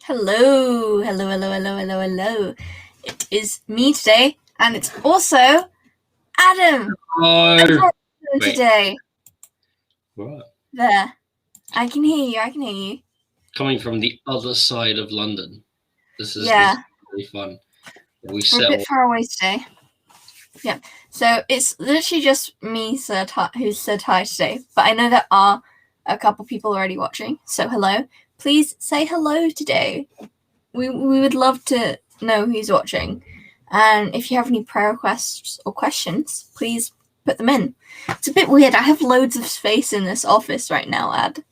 Hello, hello, hello, hello, hello, hello. It is me today, and it's also Adam. Oh, today. What? There. I can hear you, Coming from the other side of London. This is really fun. We're a bit far away today. Yeah. So it's literally just me who said hi today, but I know there are a couple people already watching, so hello. Please say hello today. We would love to know who's watching. And if you have any prayer requests or questions, please put them in. It's a bit weird. I have loads of space in this office right now, Ad.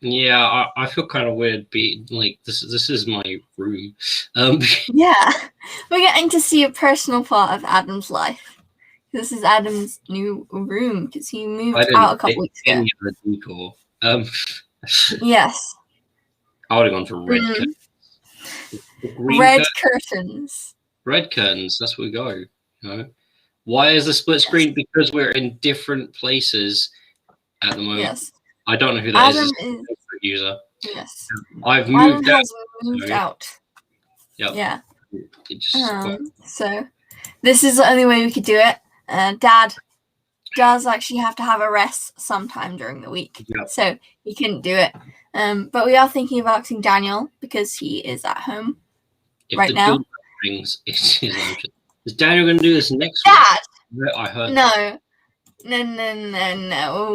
Yeah, I feel kind of weird being like this is my room. Yeah, we're getting to see a personal part of Adam's life. This is Adam's new room because he moved out a couple weeks ago. Decor. Yes. I would have gone for red curtains. Red curtains. Red curtains. That's where we go. You know? Why is the split screen? Because we're in different places at the moment. Yes. I don't know who that Adam is. User. Yes. I've moved Adam has moved out. Yep. Yeah. So this is the only way we could do it. Dad does actually have to have a rest sometime during the week. Yep. So he couldn't do it. But we are thinking of asking Daniel because he is at home right now. Is Daniel going to do this next Dad! week? I heard. No.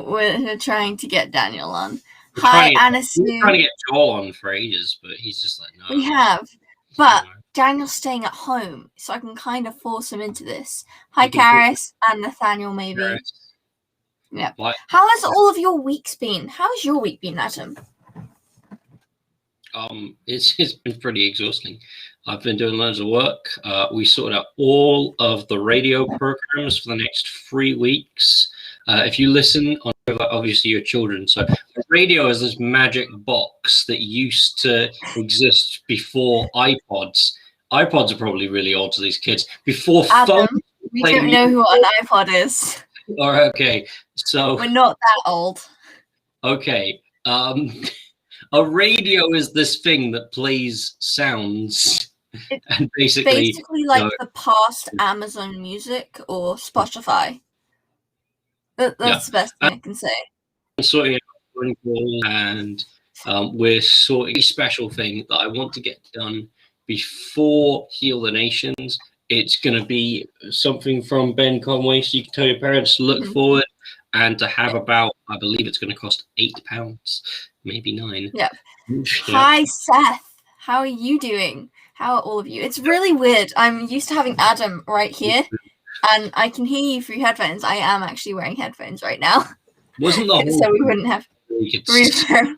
We're trying to get Daniel on. Hi, Anasu. We're trying to get Joel on for ages, but he's just like, no. We have. But Daniel's staying at home, so I can kind of force him into this. Hi, Karis and Nathaniel, maybe. Karis. Yeah. How has all of your weeks been? How has your week been, Adam? It's been pretty exhausting. I've been doing loads of work. We sorted out all of the radio programs for the next 3 weeks. If you listen on, obviously your children. So the radio is this magic box that used to exist before iPods. iPods are probably really old to these kids. Before Adam, we don't know who an iPod is. Okay, so we're not that old. Okay, a radio is this thing that plays sounds. It's and basically like the past Amazon Music or Spotify. That's the best thing I can say. Sorting out and we're sorting a special thing that I want to get done before Heal the Nations. It's going to be something from Ben Conway, so you can tell your parents to look forward and to have about, I believe it's going to cost £8, maybe 9. Yep. Hi, Seth. How are you doing? How are all of you? It's really weird. I'm used to having Adam right here, and I can hear you through headphones. I am actually wearing headphones right now. Wasn't that so we wouldn't have reverb.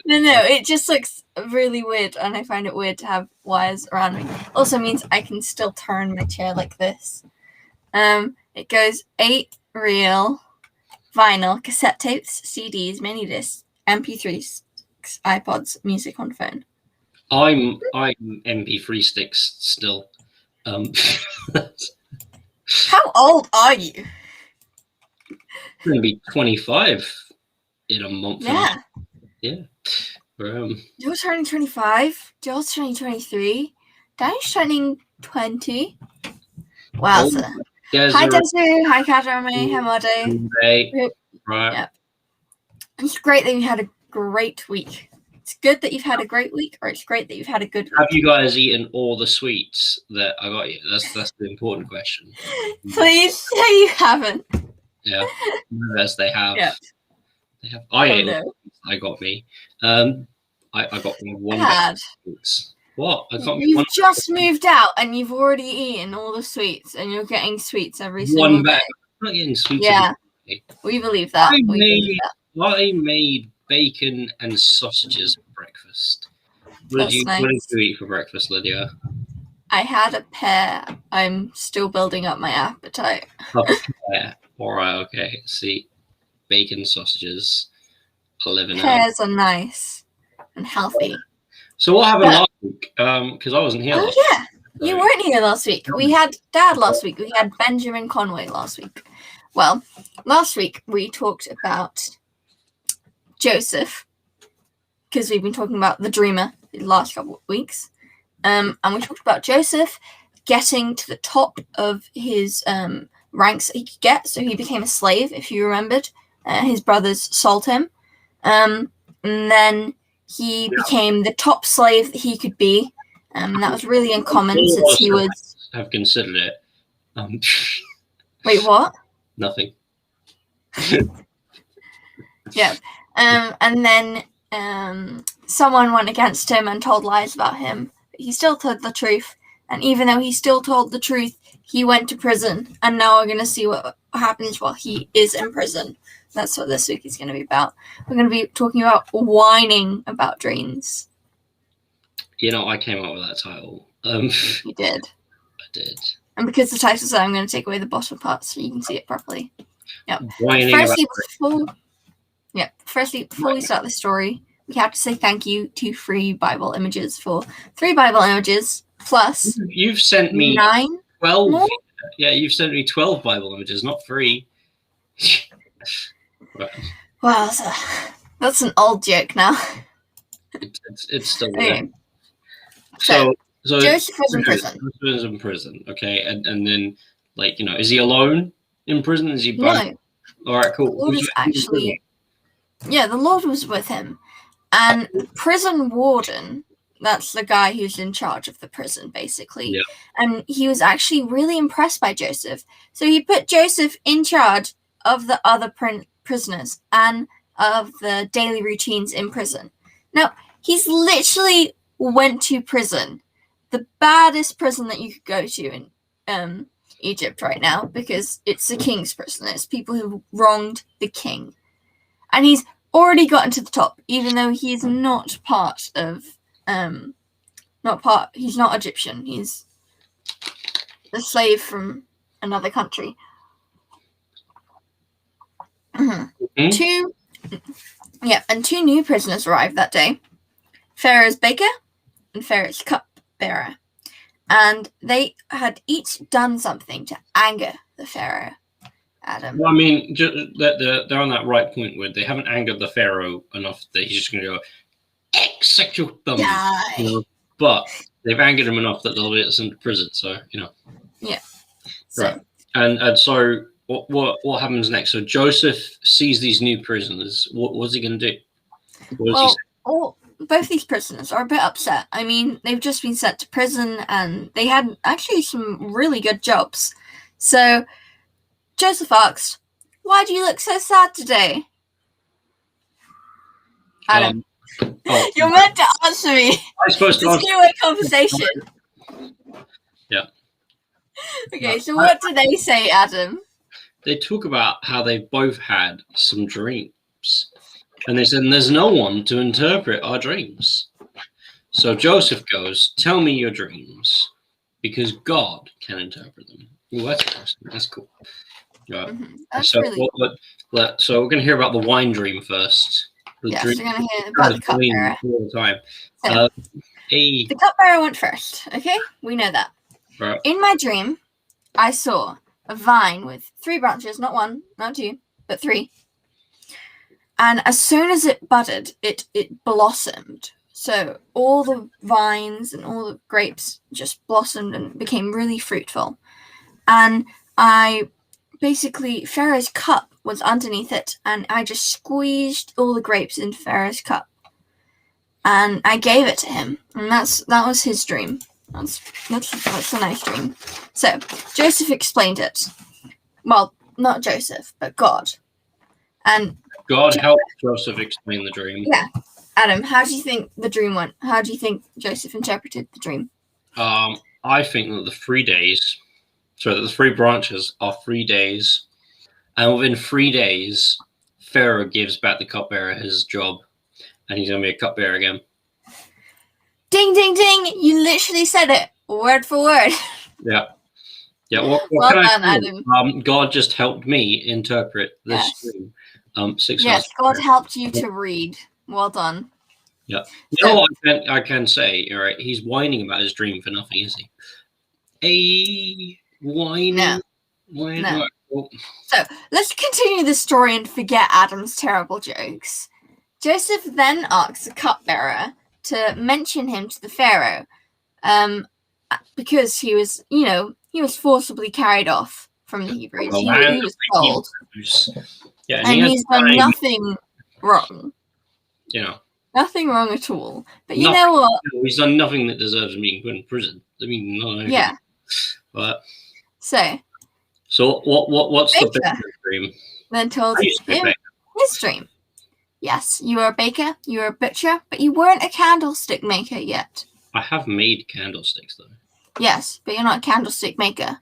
No, it just looks really weird, and I find it weird to have wires around me. Also means I can still turn my chair like this. It goes 8 reel, vinyl, cassette tapes, CDs, mini discs, MP3s, iPods, music on phone. I'm MP3 sticks still. How old are you? I'm going to be 25 in a month. Yeah. Yeah. You're turning 25. Joel's turning 23. Danny's turning 20. Wow. Hi, Desu. Hi, Katarame. Hi, Mode. Right. Yeah. It's great that you had a great week. It's good that you've had a great week, or it's great that you've had a good week. Have you guys eaten all the sweets that I got you? That's the important question. Please say you haven't. Yeah. Yes, they have. Yeah. They have. I ate all I got me. I got one bag of sweets. What? I got You've just moved out and you've already eaten all the sweets, and you're getting sweets every single day. I'm not getting sweets. Yeah. We believe that. I made bacon and sausages for breakfast. What did you eat for breakfast, Lydia? I had a pear. I'm still building up my appetite. A pear. All right, okay. See, bacon, sausages. Pears are nice and healthy. So what happened last week? Because I wasn't here last week. You weren't here last week. We had Dad last week. We had Benjamin Conway last week. Well, last week we talked about Joseph because we've been talking about the dreamer the last couple of weeks. And we talked about Joseph getting to the top of his ranks that he could get. So he became a slave, if you remembered. His brothers sold him. And then he became the top slave that he could be. That was really uncommon since he was... Have considered it. Wait, what? Nothing. Yeah. And then someone went against him and told lies about him. But he still told the truth. And even though he still told the truth, he went to prison. And now we're going to see what happens while he is in prison. That's what this week is going to be about. We're going to be talking about whining about dreams. You know, I came up with that title. You did. I did. And because the title said, I'm going to take away the bottom part so you can see it properly. Yep. Firstly, before we start the story, we have to say thank you to Free Bible Images for 3 Bible images plus you've sent me 12 more? Yeah, you've sent me 12 Bible images, not 3. Right. Wow, that's an old joke now. It's still Okay. So Joseph was in prison. Joseph was in prison, okay, and then, like, you know, is he alone in prison? Is he by? No. All right, cool. The Lord is actually... Yeah, the Lord was with him. And the prison warden, that's the guy who's in charge of the prison, basically. Yeah. And he was actually really impressed by Joseph. So he put Joseph in charge of the other prisoners and of the daily routines in prison. Now, he's literally went to prison. The baddest prison that you could go to in Egypt right now, because it's the king's prison. It's people who wronged the king. And he's already gotten to the top, even though he's not part of... he's not Egyptian. He's a slave from another country. Mm-hmm. 2 new prisoners arrived that day. Pharaoh's baker and Pharaoh's cupbearer. And they had each done something to anger the Pharaoh, Adam. Well, I mean, they're on that right point where they haven't angered the Pharaoh enough that he's just going to go, sexual thumb. You know, but they've angered him enough that they'll get sent to prison. So, you know. Yeah. So. Right. And so what happens next? So Joseph sees these new prisoners. What's he going to do? Both these prisoners are a bit upset. I mean, they've just been sent to prison and they had actually some really good jobs. So Joseph asked, "Why do you look so sad today?" Adam, you're meant to answer me. I'm supposed to answer. Two-way conversation. Yeah. Okay, so what do they say, Adam? They talk about how they both had some dreams. And they said, there's no one to interpret our dreams. So Joseph goes, tell me your dreams, because God can interpret them. Ooh, that's interesting. That's cool. Right. Mm-hmm. That's so, really cool. So we're going to hear about the wine dream first. Yes, we're going to hear about the cupbearer. All the time. So, the cupbearer went first, okay? We know that. Right. In my dream, I saw a vine with 3 branches, not 1, not 2, but 3. And as soon as it budded, it blossomed. So all the vines and all the grapes just blossomed and became really fruitful. And Pharaoh's cup was underneath it, and I just squeezed all the grapes into Pharaoh's cup. And I gave it to him. And that was his dream. That's a nice dream. So Joseph explained it. Well, not Joseph, but God. And God helped Joseph explain the dream. Yeah. Adam, how do you think the dream went? How do you think Joseph interpreted the dream? I think that the 3 branches are 3 days. And within 3 days, Pharaoh gives back the cupbearer his job. And he's going to be a cupbearer again. Ding, ding, ding. You literally said it word for word. Yeah. Yeah. What well can done, Adam. God just helped me interpret this dream. 6 Yes, God helped you to read. Well done. Yeah. You know what I can say? All right. He's whining about his dream for nothing, is he? Whining? No. So let's continue the story and forget Adam's terrible jokes. Joseph then asks the cupbearer to mention him to the Pharaoh, because he was forcibly carried off from the Hebrews. He was told. Yeah, and he's done nothing wrong. Nothing wrong at all. But you know what? He's done nothing that deserves being put in prison. I mean, no. Yeah. But so what's Baker the baker's dream? Then told him his dream. Yes, you were a baker, you were a butcher, but you weren't a candlestick maker yet. I have made candlesticks, though. Yes, but you're not a candlestick maker.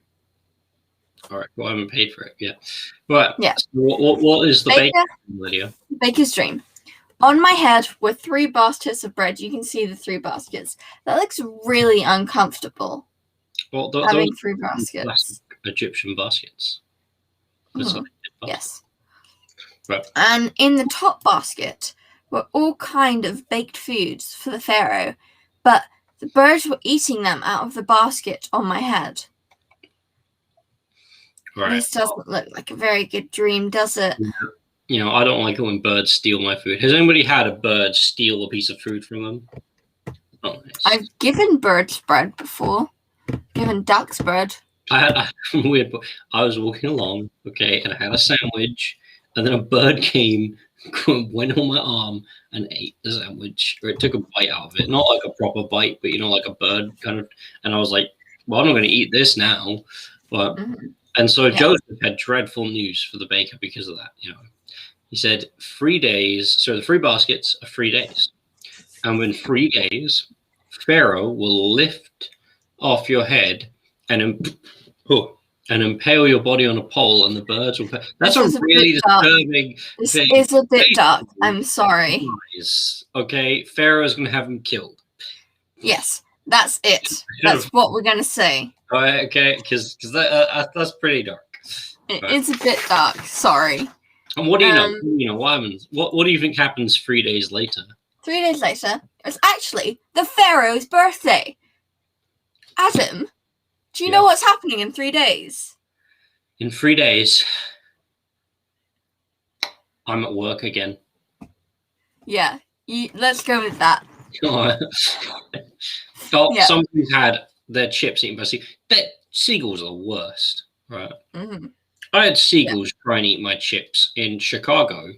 All right, well, I haven't paid for it yet. Right. Yeah. So what is the baker's dream, Lydia? Baker's dream. On my head were 3 baskets of bread. You can see the 3 baskets. That looks really uncomfortable. Well, having 3 baskets. Egyptian baskets. Yes. Right. And in the top basket were all kind of baked foods for the Pharaoh, but the birds were eating them out of the basket on my head. Right. This doesn't look like a very good dream, does it? I don't like it when birds steal my food. Has anybody had a bird steal a piece of food from them? Oh, nice. I've given birds bread before. Given ducks bread. I was walking along, okay, and I had a sandwich, and then a bird came, went on my arm, and ate the sandwich, or it took a bite out of it. Not like a proper bite, but like a bird kind of. And I was like, well, I'm not going to eat this now. But and so Joseph had dreadful news for the baker because of that. He said 3 days. So the 3 baskets are 3 days, and within 3 days, Pharaoh will lift off your head and impale your body on a pole, and the birds will. That's a really disturbing thing. This is a bit dark. I'm sorry. Okay, Pharaoh's going to have him killed. Yes, that's it. That's what we're going to say. Okay, because that's pretty dark. It's a bit dark. Sorry. And what do you know? What happens? What do you think happens 3 days later? 3 days later, it's actually the Pharaoh's birthday. Adam, do you know what's happening in 3 days? In 3 days, I'm at work again. Yeah, let's go with that. Somebody's had their chips eaten by seagulls. Seagulls are the worst, right? Mm-hmm. I had seagulls try and eat my chips in Chicago.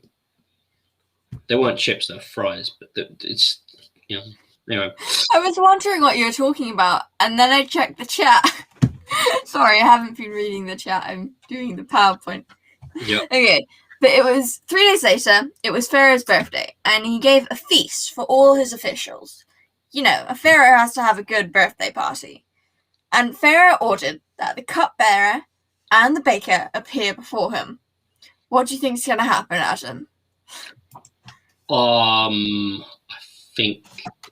They weren't chips, they're fries, but it's, anyway. I was wondering what you were talking about, and then I checked the chat. Sorry, I haven't been reading the chat. I'm doing the PowerPoint. Yeah. Okay, but it was 3 days later. It was Pharaoh's birthday, and he gave a feast for all his officials. A Pharaoh has to have a good birthday party. And Pharaoh ordered that the cupbearer and the baker appear before him. What do you think is going to happen, Adam? I think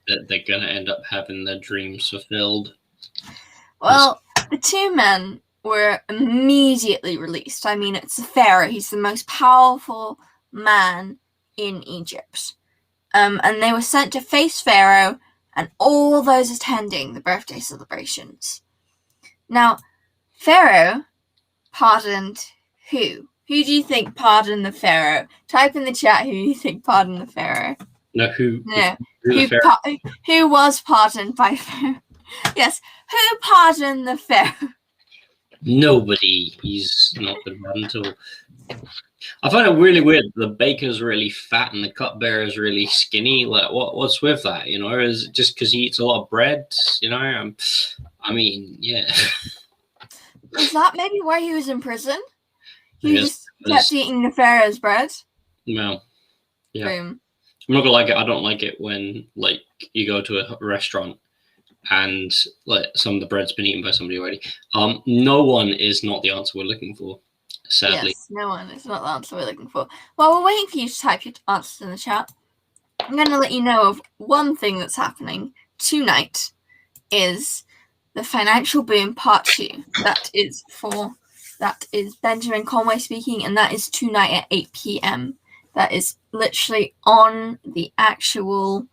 that they're going to end up having their dreams fulfilled. Well, the 2 men were immediately released. I mean, it's the Pharaoh. He's the most powerful man in Egypt. And they were sent to face Pharaoh and all those attending the birthday celebrations. Now, Pharaoh pardoned who? Who do you think pardoned the Pharaoh? Type in the chat who you think pardoned the Pharaoh. No, who was pardoned by Pharaoh? Yes, who pardoned the Pharaoh? Nobody. He's not been pardoned at all. I find it really weird. The baker's really fat and the cupbearer's really skinny. Like, what's with that? Is it just because he eats a lot of bread? I mean, yeah. Is that maybe why he was in prison? He just kept eating the Pharaoh's bread? No. Yeah. Boom. I'm not gonna like it. I don't like it when you go to a restaurant and some of the bread's been eaten by somebody already. No one is not the answer we're looking for. Sadly. Yes, no one is not the answer we're looking for. While we're waiting for you to type your answers in the chat, I'm going to let you know of one thing that's happening tonight is the Financial Boom Part 2. That is Benjamin Conway speaking, and that is tonight at 8 p.m. That is literally on the actual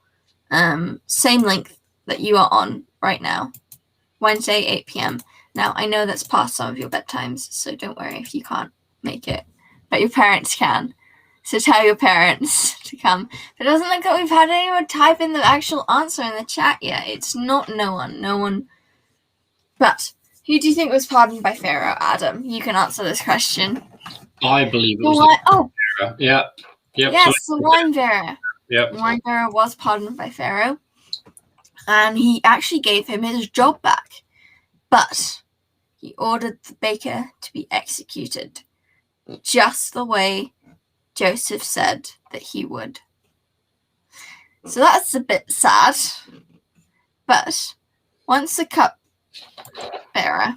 same link that you are on right now. Wednesday, 8 p.m. Now, I know that's past some of your bedtimes, so don't worry if you can't make it. But your parents can. So tell your parents to to come. But it doesn't look like we've had anyone type in the actual answer in the chat yet. It's not no one. But who do you think was pardoned by Pharaoh, Adam? You can answer this question. I believe it was Pharaoh. Yeah. Yep. Yes, the wine bearer. Yep. The wine bearer was pardoned by Pharaoh. And he actually gave him his job back. But he ordered the baker to be executed, just the way Joseph said that he would. So that's a bit sad. But once the cupbearer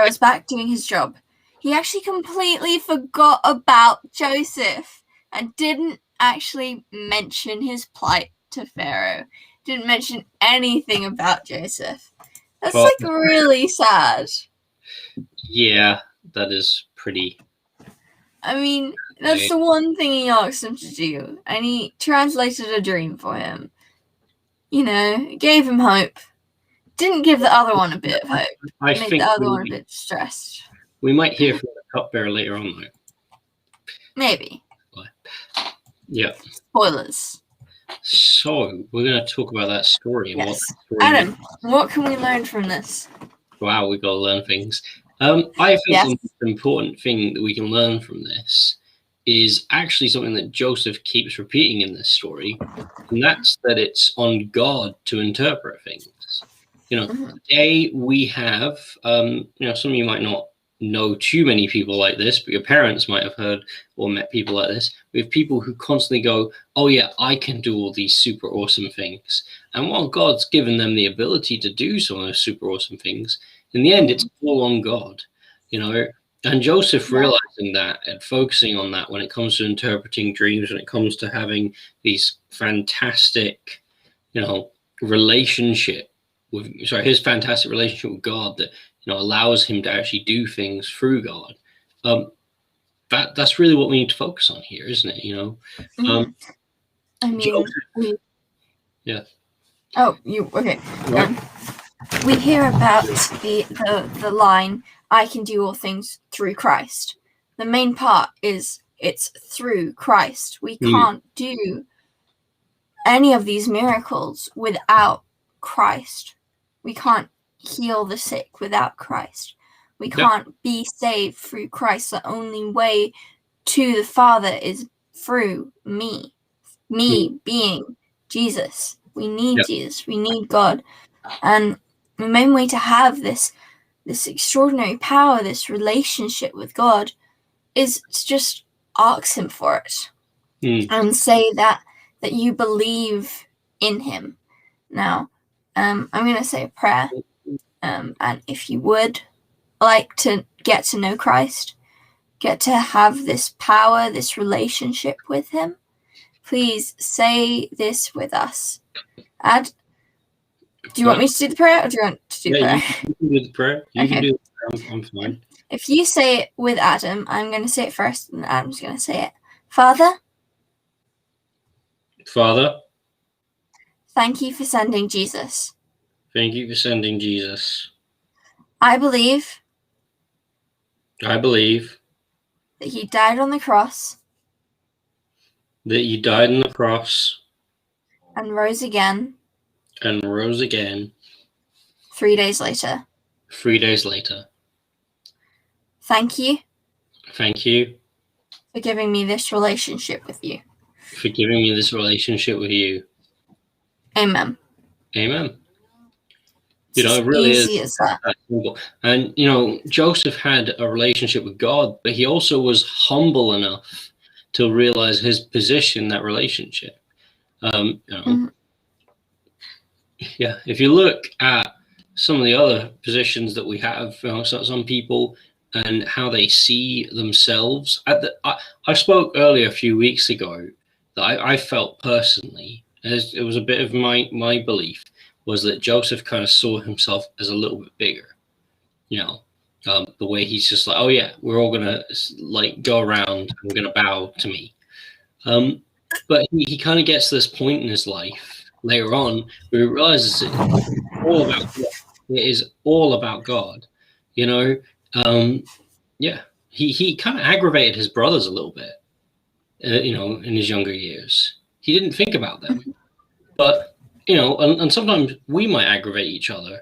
was back doing his job, he actually completely forgot about Joseph and didn't actually mention his plight to Pharaoh. Didn't mention anything about Joseph. That's really sad. Yeah, that is pretty. I mean, that's the one thing he asked him to do, and he translated a dream for him. Gave him hope. Didn't give the other one a bit of hope. Made the other one a bit stressed. We might hear from the cupbearer later on, though. Maybe. Yeah. Spoilers. So, we're going to talk about that story. Yes. Adam, what can we learn from this? Wow, we've got to learn things. I think the most important thing that we can learn from this is actually something that Joseph keeps repeating in this story, and that's that it's on God to interpret things. Today we have, some of you might not know too many people like this, but your parents might have heard or met people like this. We have people who constantly go, oh yeah, I can do all these super awesome things. And while God's given them the ability to do some of those super awesome things, in the end, it's all on God, And Joseph realizing that and focusing on that when it comes to interpreting dreams, when it comes to having these fantastic, his fantastic relationship with God that, allows him to actually do things through God. That's really what we need to focus on here, isn't it? Oh, okay. We hear about the line, I can do all things through Christ. The main part is it's through Christ. We can't do any of these miracles without Christ. We can't heal the sick without Christ. We can't be saved through Christ. The only way to the Father is through me being Jesus. We need Jesus. We need God. And the main way to have this extraordinary power, this relationship with God, is to just ask him for it and say that you believe in him. Now, I'm going to say a prayer. And if you would like to get to know Christ, get to have this power, this relationship with him, please say this with us. Do you want me to do the prayer, or do you want to do the prayer? You can do the prayer. You can do the prayer. I'm fine. If you say it with Adam, I'm going to say it first, and Adam's going to say it. Father, thank you for sending Jesus. Thank you for sending Jesus. I believe that he died on the cross. That he died on the cross. And rose again. 3 days later. 3 days later. Thank you. Thank you. For giving me this relationship with you. Amen. Amen. It really easy is that simple. And, Joseph had a relationship with God, but he also was humble enough to realize his position in that relationship. Yeah, if you look at some of the other positions that we have, some people and how they see themselves. I spoke earlier a few weeks ago that I felt personally, as it was a bit of my belief, was that Joseph kind of saw himself as a little bit bigger. The way he's just like, oh yeah, we're all gonna go around and we're gonna bow to me. But he kind of gets to this point in his life later on where he realizes it's all about God. It is all about God. He kind of aggravated his brothers a little bit. in his younger years. He didn't think about them. But, and sometimes we might aggravate each other,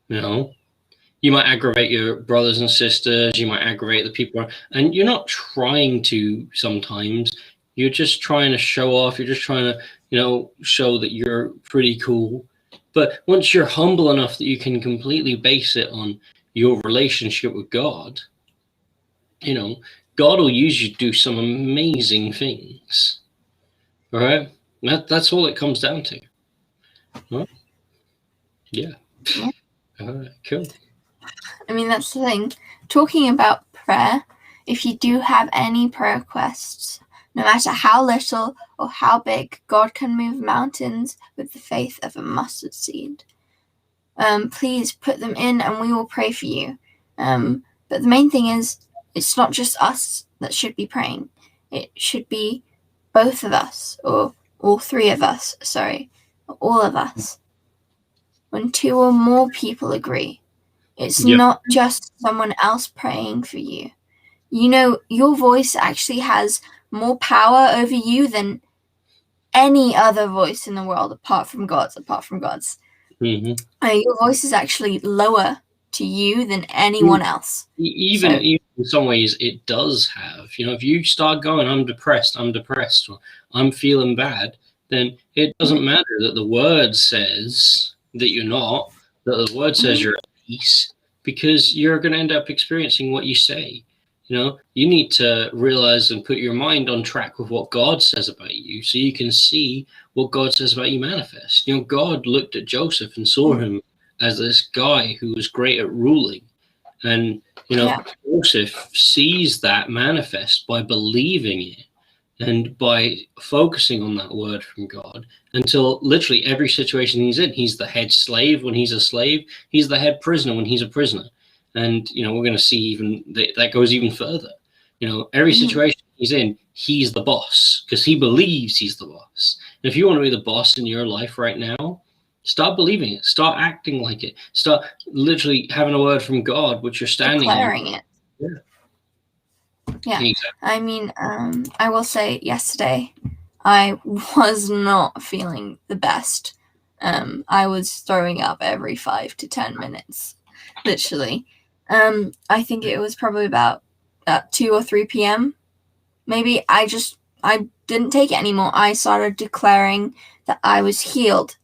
You might aggravate your brothers and sisters, you might aggravate the people, and you're not trying to sometimes. You're just trying to show off, you're just trying to, show that you're pretty cool. But once you're humble enough that you can completely base it on your relationship with God, God will use you to do some amazing things. All right? That's all it comes down to. Well, yeah. All right, cool. I mean, that's the thing. Talking about prayer, if you do have any prayer requests, no matter how little or how big, God can move mountains with the faith of a mustard seed. Please put them in and we will pray for you. But the main thing is, it's not just us that should be praying. It should be both of us, or all three of us, all of us. When 2 or more people agree, it's not just someone else praying for you. Your voice actually has more power over you than any other voice in the world apart from God's. Mm-hmm. Your voice is actually lower to you than anyone else. Even in some ways, it does have. If you start going, I'm depressed, or I'm feeling bad, then it doesn't matter that the word says that you're not, that the word says you're at peace, because you're going to end up experiencing what you say. You need to realize and put your mind on track with what God says about you so you can see what God says about you manifest. God looked at Joseph and saw him as this guy who was great at ruling. And, Joseph sees that manifest by believing it and by focusing on that word from God until literally every situation he's in. He's the head slave when he's a slave. He's the head prisoner when he's a prisoner. And, we're going to see even that goes even further. Every situation he's in, he's the boss because he believes he's the boss. And if you want to be the boss in your life right now, start believing it. Start acting like it. Start literally having a word from God, which you're standing declaring on. It. Yeah. Exactly. I mean, I will say yesterday I was not feeling the best. I was throwing up every 5 to 10 minutes, literally. I think it was probably about 2 or 3 p.m. Maybe I didn't take it anymore. I started declaring that I was healed,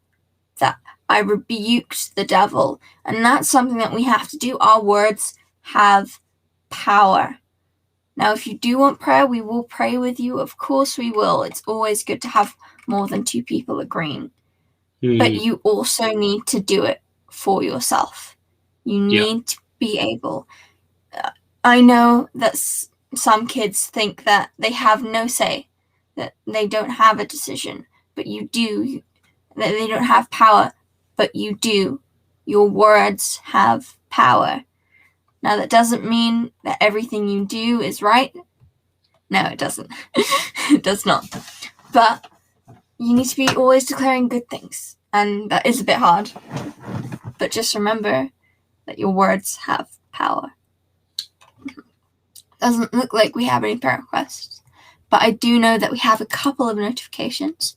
that I rebuked the devil. And that's something that we have to do. Our words have power. Now, if you do want prayer, we will pray with you. Of course we will. It's always good to have more than 2 people agreeing. But you also need to do it for yourself. You need to be able. I know that some kids think that they have no say, that they don't have a decision, but you do. That they don't have power, but you do. Your words have power. Now, that doesn't mean that everything you do is right. No, it doesn't. It does not. But you need to be always declaring good things. And that is a bit hard. But just remember that your words have power. Doesn't look like we have any prayer requests. But I do know that we have a couple of notifications.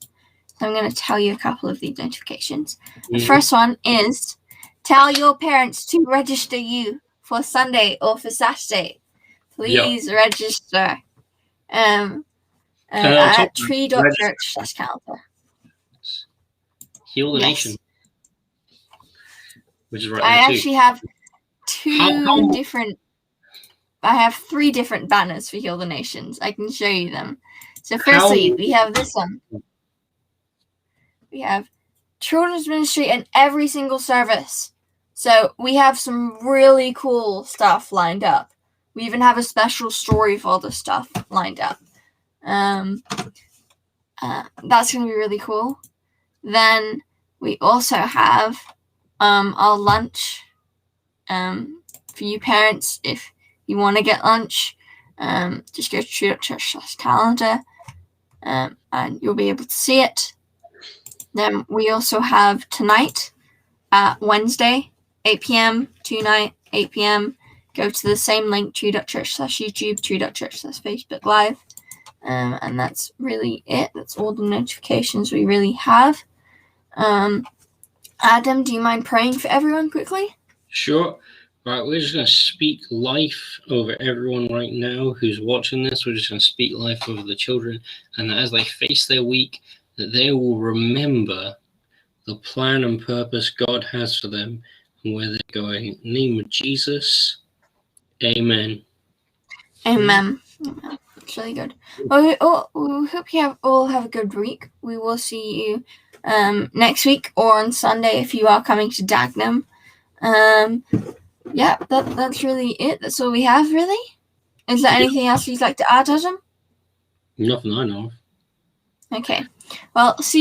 So I'm going to tell you a couple of these notifications. The first one is, tell your parents to register you for Sunday or for Saturday. Please register. At tree.church/calendar. Heal the Nation. Which is right. I actually have I have 3 different banners for Heal the Nations. I can show you them. So firstly, we have this one. We have children's ministry in every single service. So we have some really cool stuff lined up. We even have a special story for all the stuff lined up. That's going to be really cool. Then we also have our lunch for you parents. If you want to get lunch, just go to tree.church/calendar and you'll be able to see it. Then we also have tonight, Wednesday, 8 p.m., tonight, 8 p.m. Go to the same link, tree.church/YouTube, tree.church/Facebook Live. And that's really it. That's all the notifications we really have. Adam, do you mind praying for everyone quickly? Sure. Right, we're just going to speak life over everyone right now who's watching this. We're just going to speak life over the children, and that as they face their week, that they will remember the plan and purpose God has for them and where they're going. In the name of Jesus, amen. Amen. That's really good. Well, we hope you all have a good week. We will see you next week or on Sunday if you are coming to Dagenham. Yeah, that's really it. That's all we have, really. Is there anything else you'd like to add, Adam? Nothing I know of. Okay. Well, see